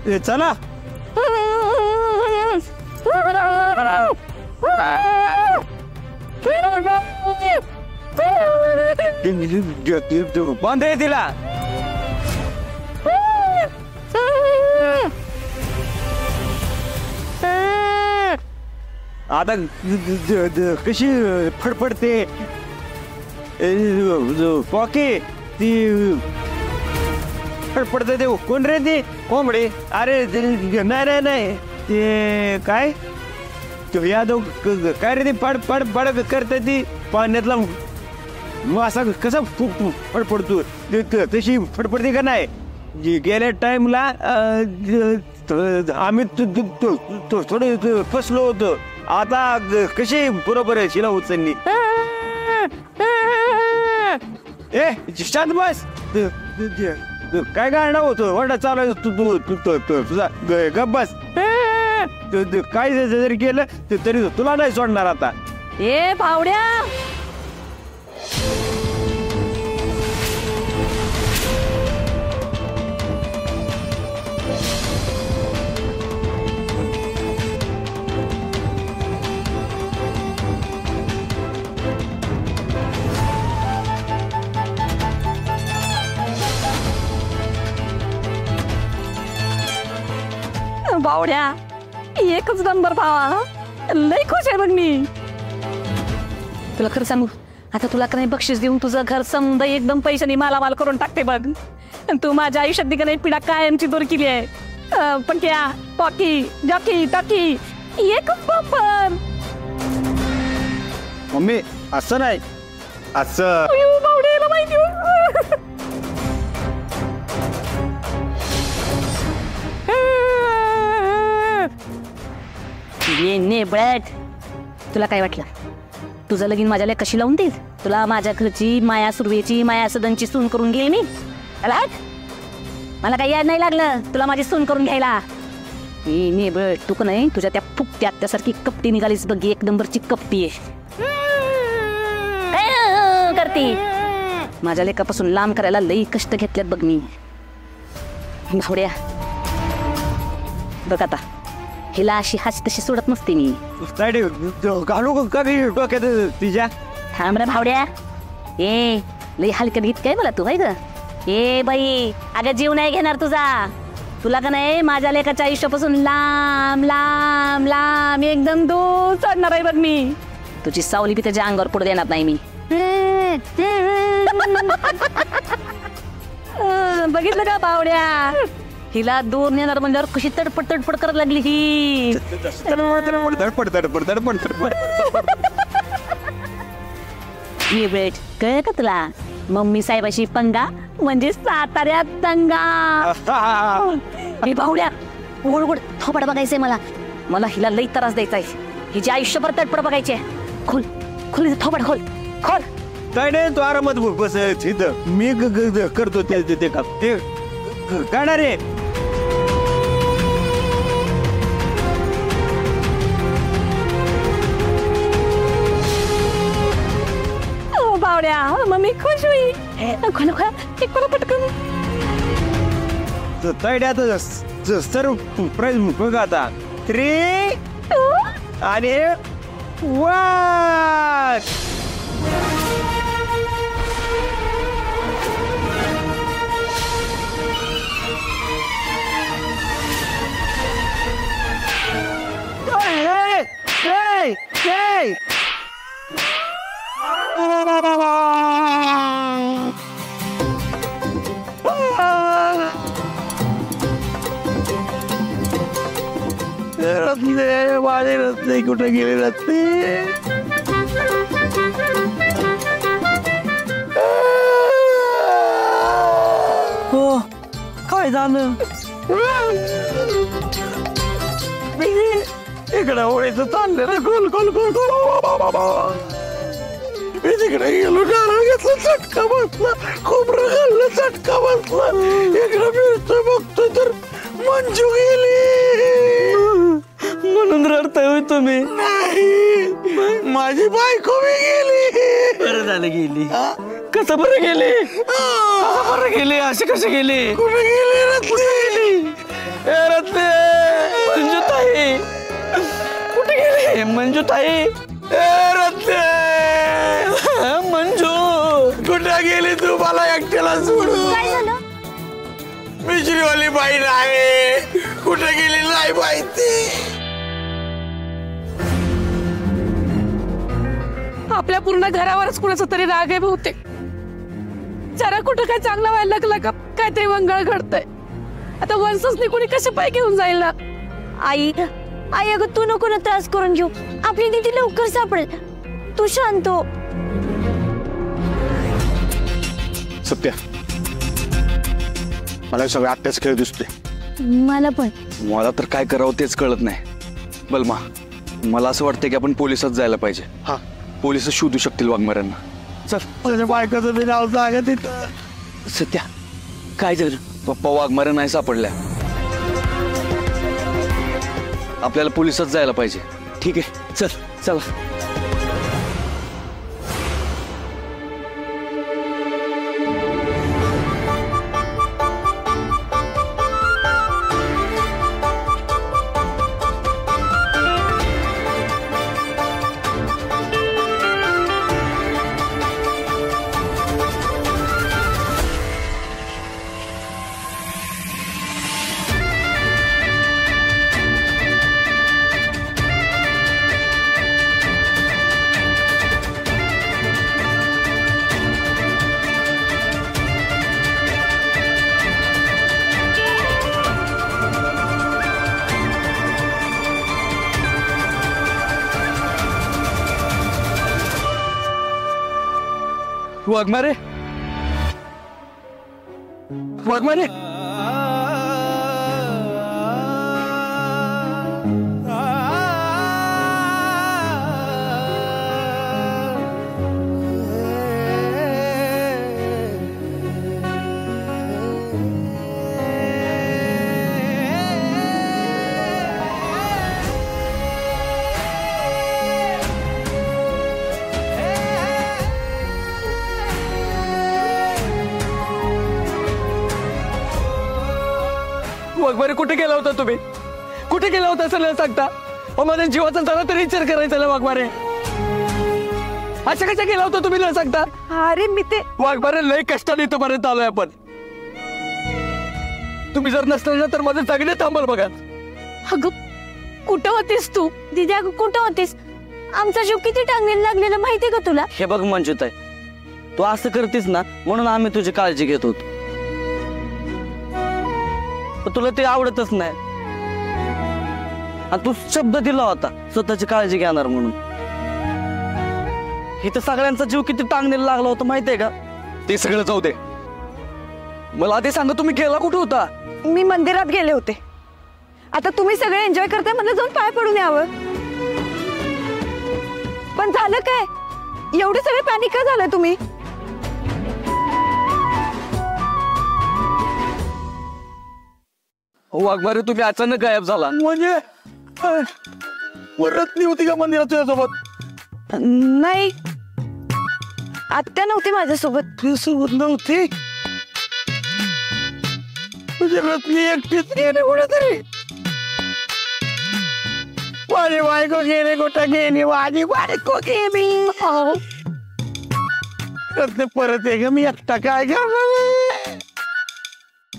चला बंद आहे तिला. आता कशी फडफडते पॉके ती फडफडते ते कोण रे ती कोंबडी. अरे नाही नाही नाही ते काय यादव काय रे ती पड पड पड करते ती पाण्यातला मग असा कसा फडफडतो तशी फडफडते का नाही. गेल्या टाइमला आम्ही थोडं फसलो होतो. आता कशी बरोबर आहे शिला उचलली. ए शांत बस. काय गाणं होतं वडा चालू तुझा गप बस. काय जरी केलं तरी तुला नाही सोडणार आता. ए भावड्या भावड्या एकच नंबर भावा. लय खुश आहे बघ मी. तुला खरं सांगू आता तुला का नाही बक्षीस देऊन तुझं घर समजा एकदम पैशाने मालामाल करून टाकते बघ. तू माझ्या आयुष्यात का नाही पिढा कायमची दूर केली आहे. पण क्या पॉकी जॉकी टॉकी एकच बंपर. मम्मी असं नाही असं भावड्याला माहिती. नेबळट तुला काय वाटलं तुझं लगीन माझ्याला कशी लावून देईल. तुला माझ्या घरची माया सुरवेची माया सदनची सून करून गेली मी. मला काही याद नाही लागलं तुला माझी सून करून घ्यायला. नेबळट तू का नाही तुझ्या त्या फुकट्या त्यासारखी कपटी निघालीस बघ. एक नंबरची कपटी आहे. करती माझ्या लेकापासून लांब करायला लई कष्ट घेतल्यात बघ मी. भावड्या बघ आता हिला अशी हाच तशी सोडत नसते मी. घालू का डोक्यात तिच्या. थांब रे भावड्या. ए लई हलक्यात गीत काय मला तू आहे ग. ए बाई अगं जीव नाही घेणार तुझा. तुला का नाही माझ्या लेकाच्या आयुष्यापासून लांब लांब लांब एकदम दूर चढणार आहे बघ मी. तुझी सावली बी त्याच्या अंगावर पडू देणार नाही मी. बघितलं का भावड्या हिला दूर नेणार म्हणल्यावर कशी तडपड तडपड करत लागली ही. धडपड धडपड धडपड धडपड. ये बेट कळ का तुला मम्मी साहेबाशी पंगा म्हणजे साताऱ्यात दंगा. अरे भावड्या गोड गोड थोपड बघायचंय मला. मला हिला लई त्रास द्यायचाय. हिची आयुष्यभर तडपड बघायची. खोल खोल थोपड खोल खोल. काय नाही तू आरामात बस इथं मी करतो ते का ते काय रे. भावड्या मम्मी खुश होई. पटकन तैड्यात सर्व प्राईज बघ आता 3 आणि 1. माझे रस्ते कुठे गेले रस्ते. हो काय झालं इकडे ओळीचं चाललं ना गोल गोल गोल गोल. मी तिकडे गेलो नारळ घेतला चटका बसला. खोबरं खाल्लं चटका बसला. इकडे मिळतोय बघतोय तर मंजू गेली. म्हणून रडताय होय तुम्ही. नाही माझी बायको बी गेली. बरं झालं गेली. कसं बरं गेली. कसं बरं गेली. असे कसे गेले. कुठे गेली. मंजूताई कुठे गेले? मंजूताई मंजू कुठे गेली तू मला एकट्याला सोडून? काय झालं? मिश्रीवाली बाई नाही, कुठे गेली नाही माहिती. आपल्या पूर्ण घरावरच कुणाचा तरी राग आहे बहुतेक. जरा कुठं काय चांगलं व्हायला लागलं का काहीतरी वंगळ घडतंय. आता वंशच कोणी कसे पाय घेऊन जाईल ना. आई आई अगं तू नको ना त्रास करून घेऊ. आपली निधी लवकर सापडेल. तू शांत हो. सत्या, मला सगळं आत्याच खेळ दिसतोय. मला पण. मला तर काय करावं तेच कळत नाही. बलमा, मला असं वाटतं की आपण पोलिसात जायला पाहिजे. हा, पोलिस शोधू शकतील वाघमाऱ्यांना. चल. माझ्या बायकोचं मी नाव सांगा तिथं. सत्या, काय झालं? पप्पा वाघमाऱ्या नाही सापडल्या. आपल्याला पोलिसात जायला पाहिजे. ठीक आहे, चल चला. वाघमारे, वाघमारे, वाघमारे कुठे गेला होता तुम्ही? कुठे गेला होता असं न सांगता? माझ्या जीवाचा जरा तरी विचार करायचा ना वाघमारे. अशा कशा गेला होता तुम्ही न सांगता? अरे मी ते वाघमारे लय कष्टाने इथपर्यंत आलोय आपण. तुम्ही जर नसले ना तर माझं जगणे थांबल बघा. अगं कुठं होतीस तू? दीदी अगं कुठं होतीस? आमचा जीव किती टांगलेला लागलेला माहितीये का तुला? हे बघ मंजूताई, तू असं करतीस ना म्हणून आम्ही तुझी काळजी घेत होतो. पण तुला ते आवडतच नाही. आणि तू शब्द दिला होता स्वतःची काळजी घेणार म्हणून. इथं सगळ्यांचा जीव किती टांगणीला लागला होता माहितीये का? ते सगळं जाऊ दे. मला आधी सांगा, तुम्ही गेला कुठे होता? मी मंदिरात गेले होते. आता तुम्ही सगळे एन्जॉय करताय, मला जाऊन पाय पडून यावं. पण झालं काय? एवढे सगळे पॅनिक का झालं तुम्ही? वाघमारे तुम्ही अचानक गायब झाला. म्हणजे रत्नी होती का मंदिरात तुझ्यासोबत? नाही, आत्या नव्हती माझ्यासोबत. तुझ्यासोबत नव्हती म्हणजे रत्नी एकटीच गेले कुठेतरी. माझी बायको गेले कुठं गेली? माझी बायको गेली. रत्नी परत आहे का? मी एकटा काय करणार?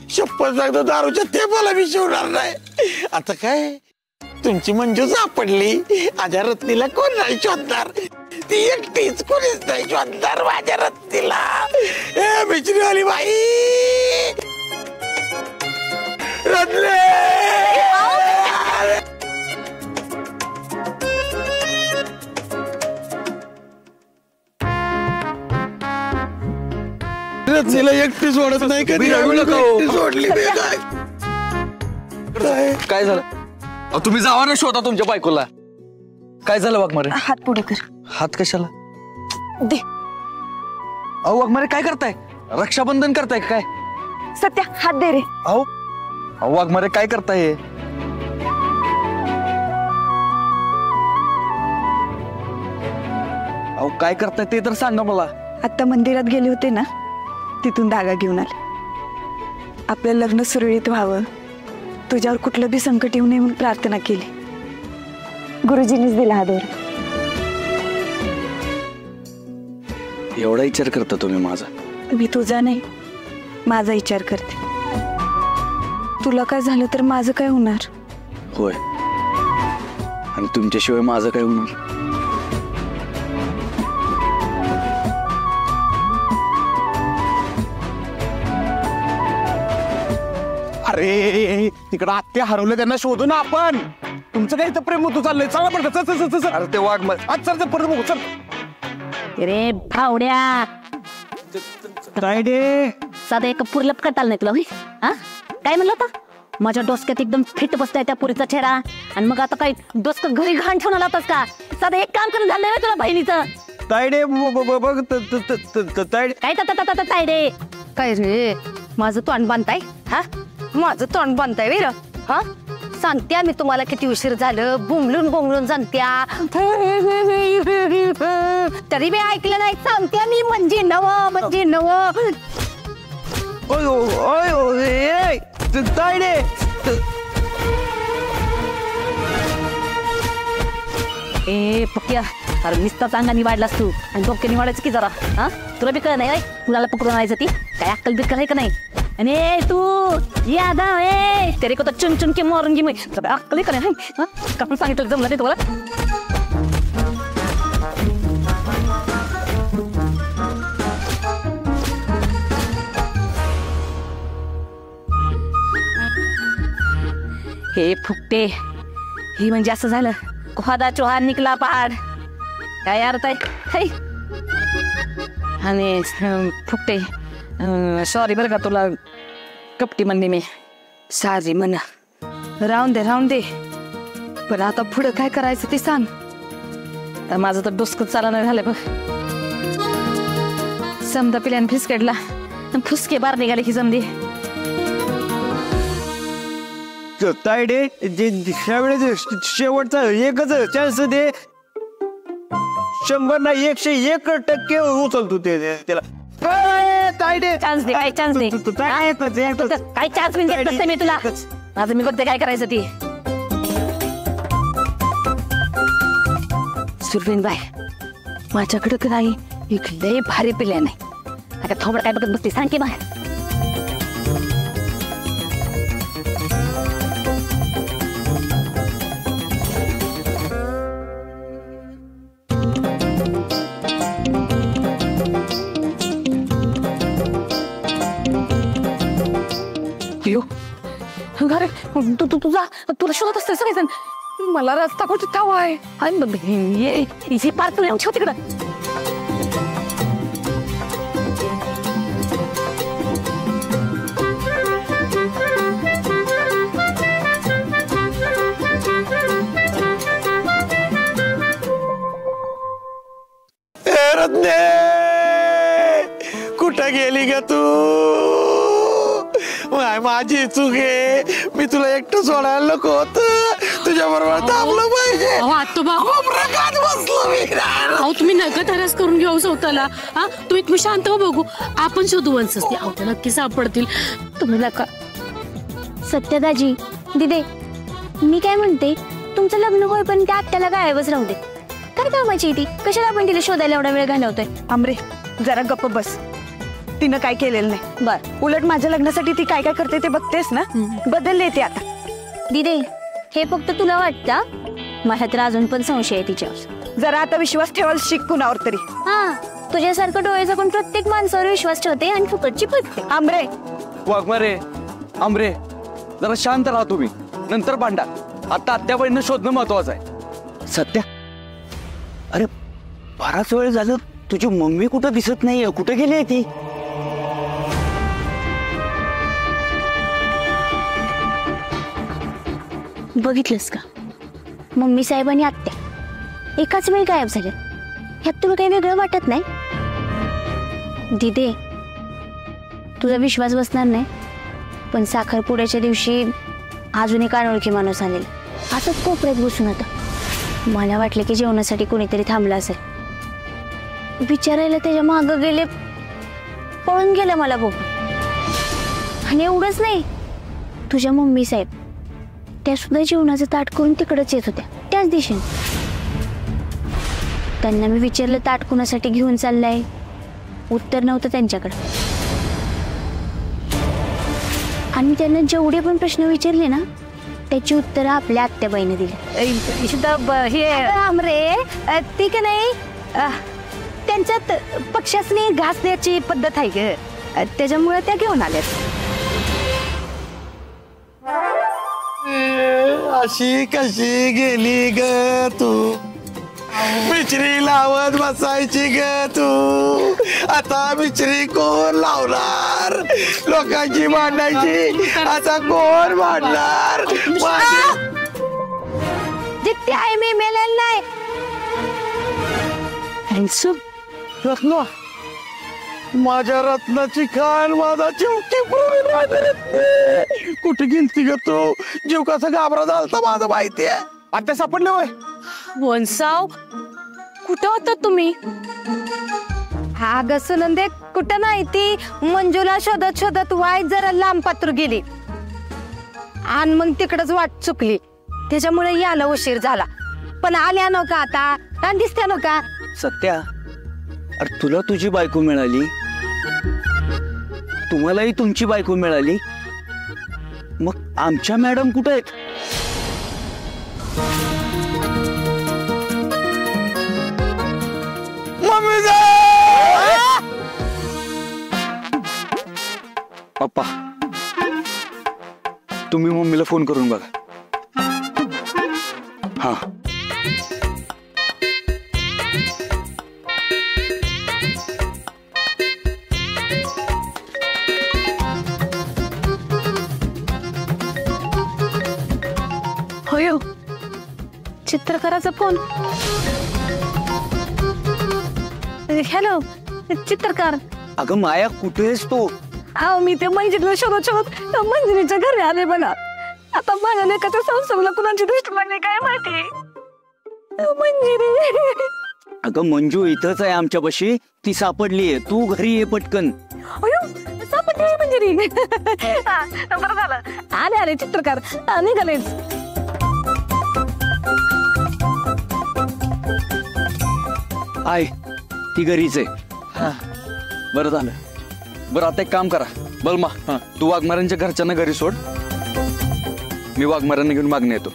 शपथ सांगतो दारूच्या ते मला मी शिवणार नाही. आता काय तुमची मंजू सापडली. माझ्या रत्नीला कोण नाही शोधणार? ती एकटीच, कोणीच नाही शोधणार माझ्या रत्नीला. ए मिश्रीवाली बाई, रत्नी रत्नीला एकटी सोडत नाही. कधी सोडली मी काय झालं? तुम्ही जावा ना शोधा तुमच्या बायकोला. काय झालं वाघमारे? हात पुढे कर. हात कशाला? दे. अहो वाघमारे काय करताय? रक्षाबंधन करताय काय? सत्या हात दे रे. अहो अहो वाघमारे काय करताय? अहो काय करताय ते तर सांगा मला. आता मंदिरात गेले होते ना, तिथून धागा घेऊन आले. आपलं लग्न सुरळीत व्हावं, तुझ्यावर कुठलं बी संकट येऊ नये म्हणून प्रार्थना केली. गुरुजींनीच दिला हा दोरा. एवढा विचार करता तुम्ही माझा? मी तुझा नाही, माझा विचार करते. तुला काय झालं तर माझं काय होणार? होय, आणि तुमच्याशिवाय माझं काय होणार? अरे तिकडं आत्या हरवलं, त्यांना शोधू ना आपण. तुमचं काही तर प्रेम होतं चाललंय. चला पडतं, चल चल चल चल. अरे ते वाघ आज चल परत बघू चल. रे भावड्या, तायडे साधा एक पुरलप करताल नाही तुला? हा काय म्हणलं होता? माझ्या डोसक्यात एकदम फिट बसलाय त्या पुरीचा चेहरा, आणि मग आता काय डोसकं घरी घाण ठेवून आला होतास का? साधा एक काम करून झालं नाही तुला बहिणीचं? तायडे बघ तायडे काय तायडे? काय रे माझं तोंड बांधताय? हा माझं तोंड बांधताय वीर? हा सांगत्या मी तुम्हाला किती उशीर झालं, बोंबलून बोंबलून सांगत्या, तरी मी ऐकलं नाही. सांगत्या मी म्हणजे नव तायडे. ए पक्या, अरे नुसताच अंगाने वाढलास तू, आणि डोक्याने वाढायचं की जरा. हा तुला बी कळ नाही कुणाला पकडून आणायचं? ती काय अक्कल बिक्कल आहे का नाही? आणि तू यादव तेरे को तो चुन चुन के मारूंगी मैं. अक्कल का नाही? आपण सांगितलं जमलं नाही तुम्हाला? हे फुकटे, ही म्हणजे असं झालं खुदा चोहान निकला पहाड. काय अर्थ आहे? आणि फुकटे सॉरी बरं का, तुला कपटी म्हणणे मी. सारी म्हणा, राहून दे. पण आता पुढं काय करायचं ते सांग. माझं तर डोसकं चाला नाही झालं बघ. समजा पिल्याने फिसकेडला, फुसके बार निघाले की समधी. तायडे ह्यावेळेस शेवटचा एकच चान्स दे. 100 ना 101% उचलतो ते त्याला. तायडे चान्स दे, काय चान्स दे? काय चान्स म्हणजे मी तुला? माझं मी बघते काय करायचं ती. सुरवीन बाय, माझ्याकडं नाही एक लय भारी पिल्या नाही. आता थोबड काय बघत बसते सांग की बाय. अरे तुझा तुला शोधत असते सगळेजण. मला रस्ता कुठे ठाव आहे? पार्सल ठेव तिकडं. रत्ने कुठं गेली ग तू? माझी चूक आहे, मी तुला एकटं सोडायला नको होत. तुझ्या बरोबर थांबलं पाहिजे. तुम्ही नका त्रास करून घेऊ स्वतःला. हा तुम्ही शांत हो, बघू आपण शोधू वंशस्ती. ते नक्की सापडतील. तुम्ही नका. सत्यदाजी दिदे, मी काय म्हणते, तुमचं लग्न होईपर्यंत त्या आत्याला गायबच राहू दे. काय कामाची ती? कशाला आपण तिला शोधायला एवढा वेळ घालवतोय? आमरे जरा गप्प बस. तिनं काय केलेलं नाही. बर, उलट माझ्या लग्नासाठी ती काय काय करते ते बघतेस ना. बदलले ते आता. दिदे, हे फक्त तुला वाटतं? मला तर अजून पण संशय आहे तिच्यावर. जरा आता विश्वास ठेवायला शिक कुणावर तरी. हा, तुझ्यासारखं डोळ्याचा कोण प्रत्येक माणसावर विश्वास ठेवते आणि फुकटची फुटते. आमरे वाघमारे, आमरे जरा शांत राहा तुम्ही, नंतर भांडा. आता आत्याबाईंना शोधणं महत्वाचं आहे. सत्या, अरे बराच वेळ झालं तुझी मम्मी कुठं दिसत नाहीये. कुठे गेली आहे ती? बघितलंस का, मम्मी साहेब आणि आत्या एकाच वेळी गायब झाल्या. ह्यात तुला काही वेगळं वाटत नाही? दिदे, तुझा विश्वास बसणार नाही, पण साखरपुड्याच्या दिवशी अजून एक अनोळखी माणूस आलेला. असंच कोपऱ्यात बसून होता. मला वाटलं की जेवणासाठी कोणीतरी थांबलं असेल. विचारायला त्याच्या मागं गेले, पळून गेलं मला बघून. आणि एवढंच नाही, तुझ्या मम्मी साहेब त्या सुद्धा जेवणाचं ताट करून तिकडच येत होत्या त्याच दिशेने. त्यांना मी विचारलं ताट कुणासाठी घेऊन चाललाय, उत्तर नव्हतं त्यांच्याकडे. आणि त्यांना जेवढे पण प्रश्न विचारले ना त्याची उत्तरं आपल्या आत्याबाईने दिली. हे आमरे ती का नाही त्यांच्यात पक्षासनी घास द्यायची पद्धत आहे ग, त्याच्यामुळे त्या घेऊन आल्यात. अशी कशी गेली ग तू, बिचरी लावत बसायची ग तू, आता बिचरी कोण लावणार, लोकांची मांडायची आता कोण मांडणार. जिथे आहे मी मेलेल नाही. रत्ना, माझ्या रत्नाची खान माझा चिवटी कुठे गेलती ग तू, जीव कसा घाबरा झालता माझं माहिती आहे. आता सापडले होय वंसाव, कुठं होता तुम्ही? हा ग सुनंदे, कुठं नाही ती मंजूला शोधत शोधत वाईट जरा लांब पात्र गेली आणि मग तिकडच वाट चुकली, त्याच्यामुळे यायला उशीर झाला. पण आल्या नका आता आणि दिसत्या नका. सत्या, अरे तुला तुझी बायको मिळाली, तुम्हालाही तुमची बायको मिळाली, मग आमच्या मॅडम कुठे आहेत? पप्पा, तुम्ही मम्मीला फोन करून बघा. हा होय, चित्रकाराचा फोन. हॅलो चित्रकार. अगं माया, कुठे आहेस तू? अहो मी ते मंजिरीला शोधत शोधत मंजिरीच्या घरी आले बघा. आता माझ्या लेकाच्या संसाराला कुणाची दृष्टी लागली काय माहिती. मंजिरी, अगं मंजू इथंच आहे आमच्यापाशी, ती सापडलीये, तू घरी ये पटकन. सापडली मंजिरी. बरं झालं आले आले चित्रकार, निघालेच. आय, ती घरीच आहे. बरं झालं. बरं आता एक काम करा बलमा, तू वाघमाऱ्यांच्या घरच्यांना घरी सोड, मी वाघमाऱ्यांना घेऊन मागणे येतो.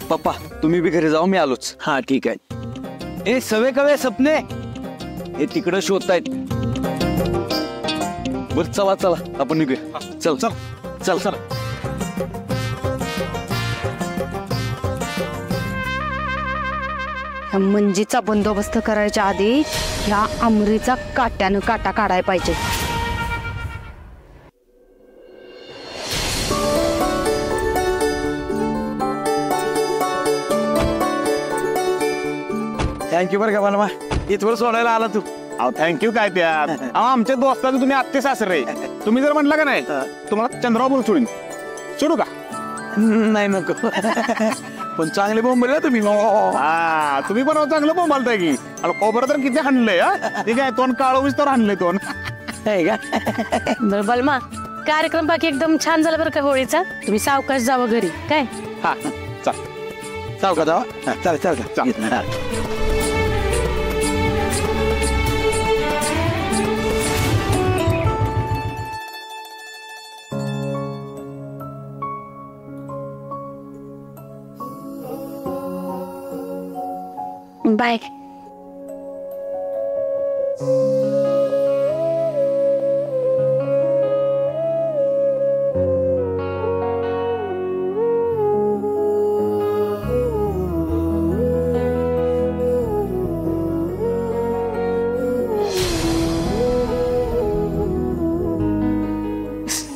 पप्पा तुम्ही बी घरी जाऊ, मी आलोच. हा ठीक आहे. ए सवे कवे सपने, हे तिकडं शोधतायत. बरं चला चला आपण निघूया. चल चल चल चल. मंजीचा बंदोबस्त करायच्या आधी ह्या अमरीचा काट्यानं काटा काढायला पाहिजे. थँक्यू बरं का मला, इथवर सोडायला आला तू. अहो थँक्यू काय त्यात, अहो आमच्या दोस्ताचं तुम्ही आत्ते सासरे, तुम्ही जर म्हटलं का नाही तुम्हाला चंद्रावर सोडून सोडू का? नाही नको, पण चांगले बोंबले तुम्ही. हा तुम्ही पण चांगलं बोंबालताय की. अरे खोबरं तर किती हाणलंय. हा ठीक आहे, तोंड काळोवीस तर हाणलंय तोंड. बरं बलमा, कार्यक्रम बाकी एकदम छान झाला बरं का होळीचा. तुम्ही सावकाश जावं घरी काय. हा चल जाऊ का जाऊ. चल चल चल. बाय.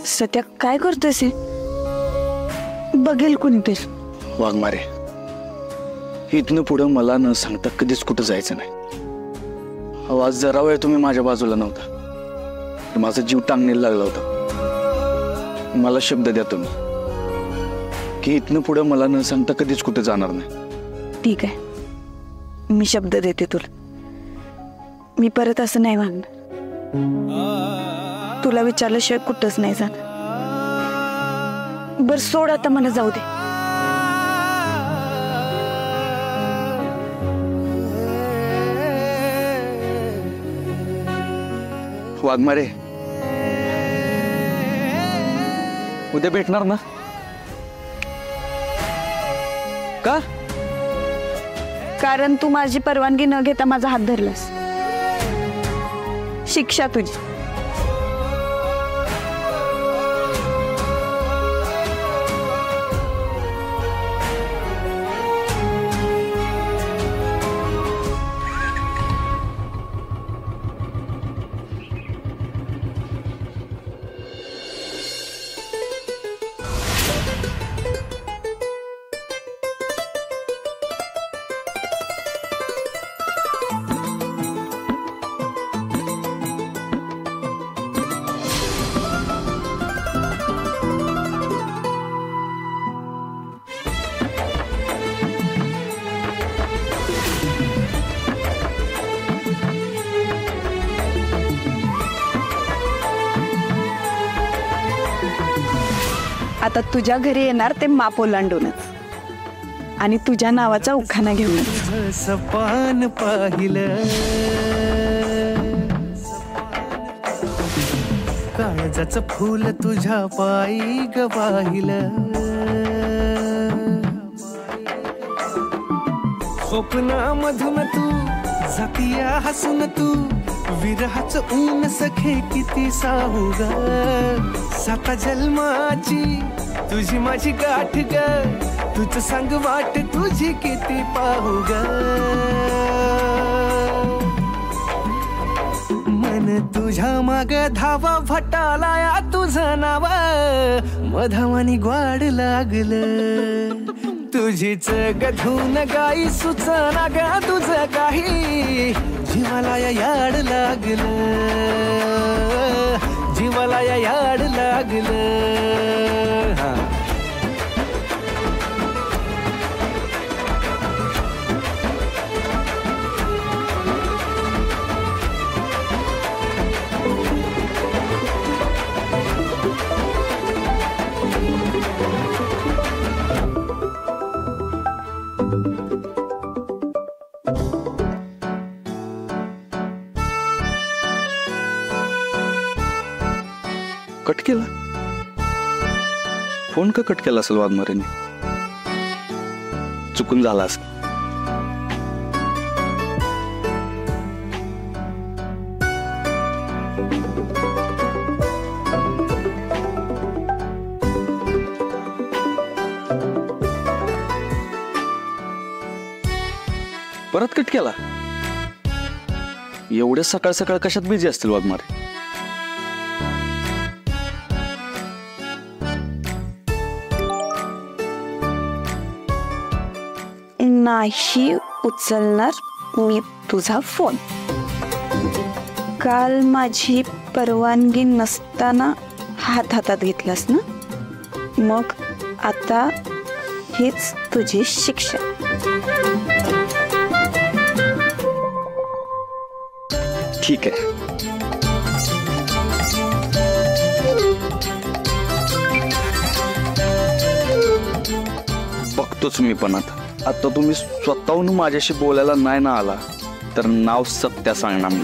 सत्या काय करतोयस? बघेल कोणीतरी. वाघमारे, इथनं पुढं मला न सांगता कधीच कुठं जायचं नाही. आज जरा वेळ तुम्ही माझ्या बाजूला नव्हता तर माझा जीव टांगणीला लागला होता. मला शब्द द्या तुम्ही की इथनं पुढं मला न सांगता कधीच कुठं जाणार नाही. ठीक आहे, मी शब्द देते तुला. मी परत असं नाही वागणार. तुला विचारल्याशिवाय कुठंच नाही जाणार. बर सोड आता, मला जाऊ दे. वाघमारे, उद्या भेटणार ना? का? कारण तू माझी परवानगी न घेता माझा हात धरलास. शिक्षा तुझी. आता तुझ्या घरी येणार ते माप ओलांडूनच आणि तुझ्या नावाचा उखाणा घेऊनच. सपान पाहिलं काळजाचं फूल तुझ्या पायी ग वाहिलं. स्वप्नामधून तू जातीया हसून तू विरहाचं ऊन सखे किती साहू ग. 7 जन्माची तुझी माझी गाठ ग. तुझं सांग वाट तुझी किती पाहू ग. मन तुझ्या माग धावा फटालाया तुझं नाव मधावानी ग्वाड लागलं. तुझीच गधून गाई सुचना ग तुझं काही. जीवाला याड लागलं, जीवाला याड लागलं. कट केला फोन का? कट केला असेल वाघमारेने, चुकून झाला असेल. परत कट केला. एवढ्या सकाळ सकाळ कशात बिझी असतील वाघमारे? नाही उचलणार मी तुझा फोन. काल माझी परवानगी नसताना हात हातात घेतलास ना, मग आता हीच तुझी शिक्षा. ठीक आहे. बघतोच मी पण आता तुम्ही स्वतःहून माझ्याशी बोलायला नाही ना आला तर नाव सत्या सांगणार मी.